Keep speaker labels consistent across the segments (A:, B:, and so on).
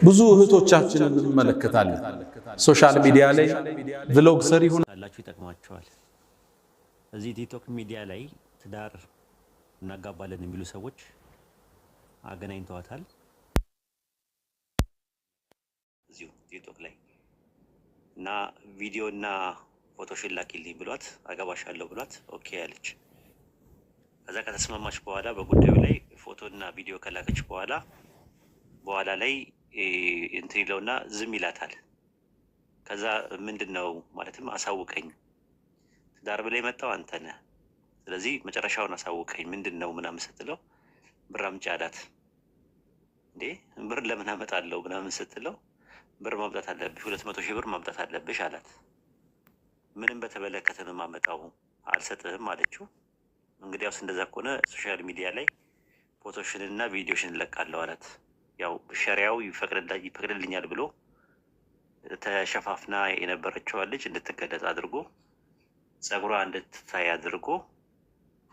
A: ብዙ እህቶቻችንን እንመለከታለን ሶሻል ሚዲያ ላይ ቭሎግ ሰሪ ሆናላችሁ
B: ይጠቅማቸዋል። እዚህ ቲክቶክ ሚዲያ ላይ ትዳር እናጋባለን የሚሉ ሰዎች አገናኝተዋታል። እዚሁ ቲክቶክ ላይ እና ቪዲዮና ፎቶሽን ላኪልኝ ብሏት አገባሻለሁ ብሏት ኦኬ አለች። ከዛ ከተስማማች በኋላ በጉዳዩ ላይ ፎቶና ቪዲዮ ከላከች በኋላ ላይ እንትን ይለውና ዝም ይላታል። ከዛ ምንድነው ማለትም አሳውቀኝ ትዳር ብለህ የመጣው አንተ ነህ፣ ስለዚህ መጨረሻውን አሳውቀኝ ምንድነው ምናምን ስትለው ብር አምጪ አላት። እንዴ ብር ለምን አመጣለሁ ምናምን ስትለው ብር ማምጣት አለብሽ 200 ሺህ ብር ማምጣት አለብሽ አላት። ምንም በተመለከተ ነው ማመጣው አልሰጥህም አለችው። እንግዲያውስ እንደዛ ከሆነ ሶሻል ሚዲያ ላይ ፎቶሽንና ቪዲዮሽን ለቃለሁ አላት። ያው ሸሪያው ይፈቅድልኛል ብሎ ተሸፋፍና የነበረችው ልጅ እንድትገለጽ አድርጎ ጸጉሯ እንድትታይ አድርጎ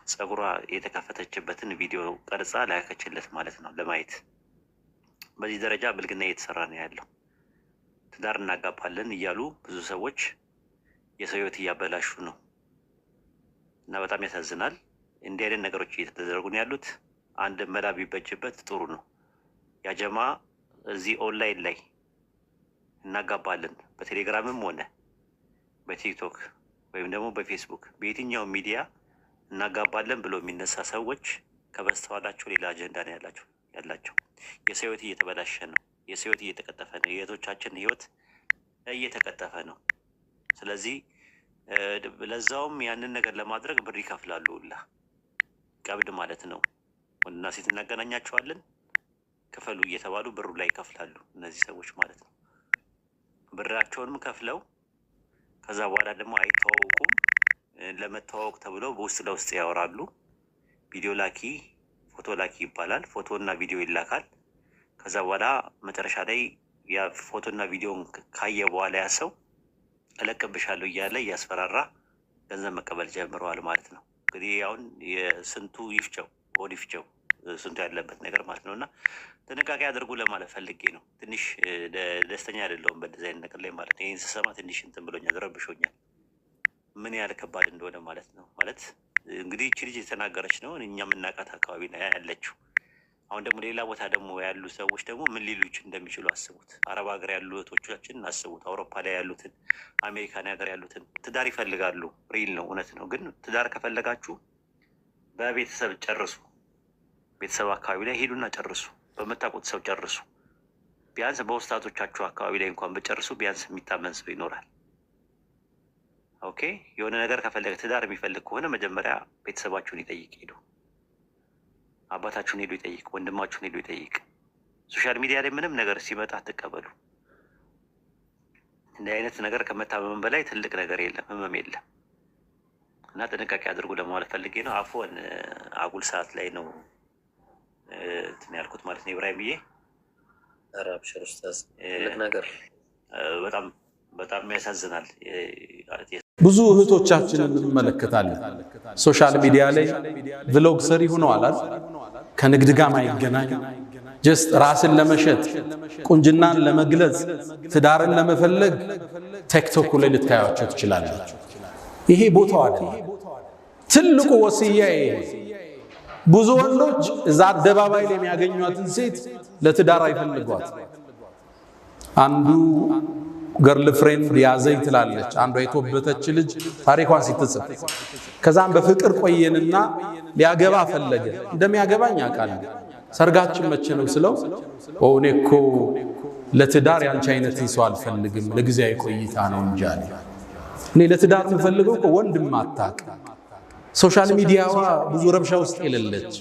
B: ጸጉሯ የተከፈተችበትን ቪዲዮ ቀርጻ ላከችለት ማለት ነው ለማየት። በዚህ ደረጃ ብልግና እየተሰራ ነው ያለው። ትዳር እናጋባለን እያሉ ብዙ ሰዎች የሰው ሕይወት እያበላሹ ነው እና በጣም ያሳዝናል። እንዲህ አይነት ነገሮች እየተደረጉ ነው ያሉት። አንድ መላ ቢበጅበት ጥሩ ነው። ያጀማ እዚህ ኦንላይን ላይ እናጋባለን በቴሌግራምም ሆነ በቲክቶክ ወይም ደግሞ በፌስቡክ በየትኛው ሚዲያ እናጋባለን ብሎ የሚነሳ ሰዎች ከበስተኋላቸው ሌላ አጀንዳ ነው ያላቸው። የሰው ሕይወት እየተበላሸ ነው። የሰው ሕይወት እየተቀጠፈ ነው። የእህቶቻችን ሕይወት እየተቀጠፈ ነው። ስለዚህ ለዛውም ያንን ነገር ለማድረግ ብር ይከፍላሉ። ሁላ ቀብድ ማለት ነው። ወንድና ሴት እናገናኛቸዋለን ክፈሉ እየተባሉ ብሩ ላይ ይከፍላሉ እነዚህ ሰዎች ማለት ነው። ብራቸውንም ከፍለው ከዛ በኋላ ደግሞ አይተዋወቁም። ለመተዋወቅ ተብለው በውስጥ ለውስጥ ያወራሉ። ቪዲዮ ላኪ ፎቶ ላኪ ይባላል። ፎቶና ቪዲዮ ይላካል። ከዛ በኋላ መጨረሻ ላይ ያ ፎቶና ቪዲዮን ካየ በኋላ ያ ሰው እለቅብሻለሁ እያለ እያስፈራራ ገንዘብ መቀበል ጀምረዋል ማለት ነው። እንግዲህ አሁን የስንቱ ይፍጨው ወዲ ይፍጨው ስንቱ ያለበት ነገር ማለት ነው። እና ጥንቃቄ አድርጉ ለማለት ፈልጌ ነው። ትንሽ ደስተኛ አይደለሁም በእንደዚህ አይነት ነገር ላይ ማለት ነው። ይህን ስሰማ ትንሽ እንትን ብሎኛል፣ ረብሾኛል። ምን ያህል ከባድ እንደሆነ ማለት ነው። ማለት እንግዲህ እቺ ልጅ የተናገረች ነው እኛ የምናውቃት አካባቢ ነው ያለችው። አሁን ደግሞ ሌላ ቦታ ደግሞ ያሉ ሰዎች ደግሞ ምን ሊሉች እንደሚችሉ አስቡት። አረብ ሀገር ያሉ እህቶቻችን አስቡት። አውሮፓ ላይ ያሉትን፣ አሜሪካን ሀገር ያሉትን ትዳር ይፈልጋሉ። ሪል ነው፣ እውነት ነው። ግን ትዳር ከፈለጋችሁ በቤተሰብ ጨርሱ። ቤተሰብ አካባቢ ላይ ሄዱና ጨርሱ። በምታውቁት ሰው ጨርሱ። ቢያንስ በውስጣቶቻችሁ አካባቢ ላይ እንኳን በጨርሱ ቢያንስ የሚታመን ሰው ይኖራል። ኦኬ። የሆነ ነገር ከፈለገ ትዳር የሚፈልግ ከሆነ መጀመሪያ ቤተሰባችሁን ይጠይቅ። ሄዱ አባታችሁን ሄዱ ይጠይቅ፣ ወንድማችሁን ሄዱ ይጠይቅ። ሶሻል ሚዲያ ላይ ምንም ነገር ሲመጣ አትቀበሉ። እንዲህ አይነት ነገር ከመታመም በላይ ትልቅ ነገር የለም፣ ህመም የለም። እና ጥንቃቄ አድርጉ ለማለት ፈልጌ ነው። አፎን አጉል ሰዓት ላይ ነው እንትን ያልኩት ማለት ነው። ኢብራሂምዬ
C: አብሽር ኡስታዝ፣ ትልቅ ነገር በጣም ያሳዝናል።
A: ብዙ እህቶቻችንን እንመለከታለን ሶሻል ሚዲያ ላይ ቭሎግ ሰሪ ሆነዋል። ከንግድ ጋር ማይገናኝ ጀስት ራስን ለመሸጥ ቁንጅናን ለመግለጽ ትዳርን ለመፈለግ ቲክቶክ ላይ ልታያቸው ትችላላችሁ። ይሄ ቦታው አይደለም። ትልቁ ወሲያዬ ብዙ ወንዶች እዛ አደባባይ ላይ የሚያገኙትን ሴት ለትዳር አይፈልጓት። አንዱ ገርል ፍሬንድ ያዘኝ ትላለች፣ አንዷ የተወበተች ልጅ ታሪኳን ስትጽፍ ከዛም በፍቅር ቆየንና ሊያገባ ፈለገ። እንደሚያገባኝ አውቃለሁ፣ ሰርጋችን መቼ ነው ስለው እኔ እኮ ለትዳር ያንቺ አይነት ሰው አልፈልግም ለጊዜያዊ ቆይታ ነው እንጂ አለ። እኔ ለትዳር የምፈልገው እኮ ወንድም አታውቅ። ሶሻል ሚዲያዋ ብዙ ረብሻ ውስጥ የሌለች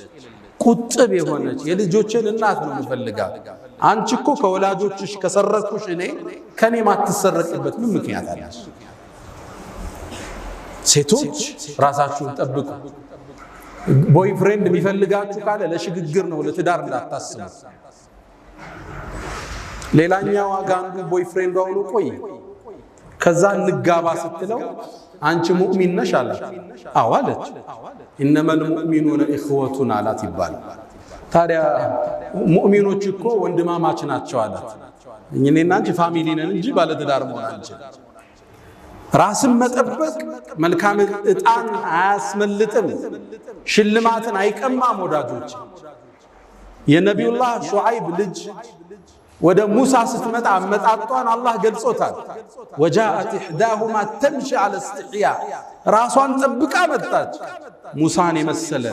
A: ቁጥብ የሆነች የልጆችን እናት ነው የምፈልጋት። አንቺ እኮ ከወላጆችሽ ከሰረኩሽ እኔ ከኔ ማትሰረቅበት ምን ምክንያት አለ? ሴቶች ራሳችሁን ጠብቁ። ቦይፍሬንድ የሚፈልጋችሁ ካለ ለሽግግር ነው፣ ለትዳር እንዳታስቡ። ሌላኛው አንዱ ቦይፍሬንድ አውሎ ቆይ ከዛ እንጋባ ስትለው አንቺ ሙእሚን ነሽ አላት። አዎ አለች። ኢነመል ሙእሚኑነ ኢኽወቱን አላት ይባላል። ታዲያ ሙእሚኖች እኮ ወንድማማች ናቸው አላት። እኔና አንቺ ፋሚሊ ነን እንጂ ባለትዳር መሆን አንችልም። ራስን መጠበቅ መልካም ዕጣን አያስመልጥም፣ ሽልማትን አይቀማም። ወዳጆች የነቢዩላህ ሹዓይብ ልጅ ወደ ሙሳ ስትመጣ አመጣጧን አላህ ገልጾታል። ወጃአት ኢሕዳሁማ ተምሺ ዐለ እስትሕያ፣ ራሷን ጠብቃ መጣች። ሙሳን የመሰለ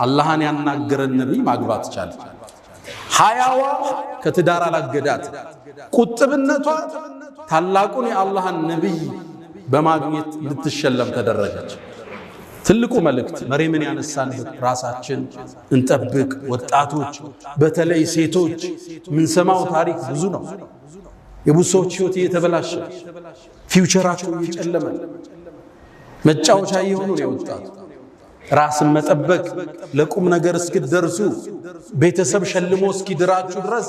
A: አላህን ያናገረን ነቢይ ማግባት ቻለች። ሐያዋ ከትዳር አላገዳት። ቁጥብነቷ ታላቁን የአላህን ነቢይ በማግኘት ልትሸለም ተደረገች። ትልቁ መልእክት መርየምን ያነሳንበት ራሳችን እንጠብቅ። ወጣቶች በተለይ ሴቶች ምንሰማው ታሪክ ብዙ ነው። የብዙ ሰዎች ሕይወት እየተበላሸ ፊውቸራቸው እየጨለመ መጫወቻ እየሆኑ ነው የወጣቱ። ራስን መጠበቅ ለቁም ነገር እስኪደርሱ ቤተሰብ ሸልሞ እስኪድራችሁ ድረስ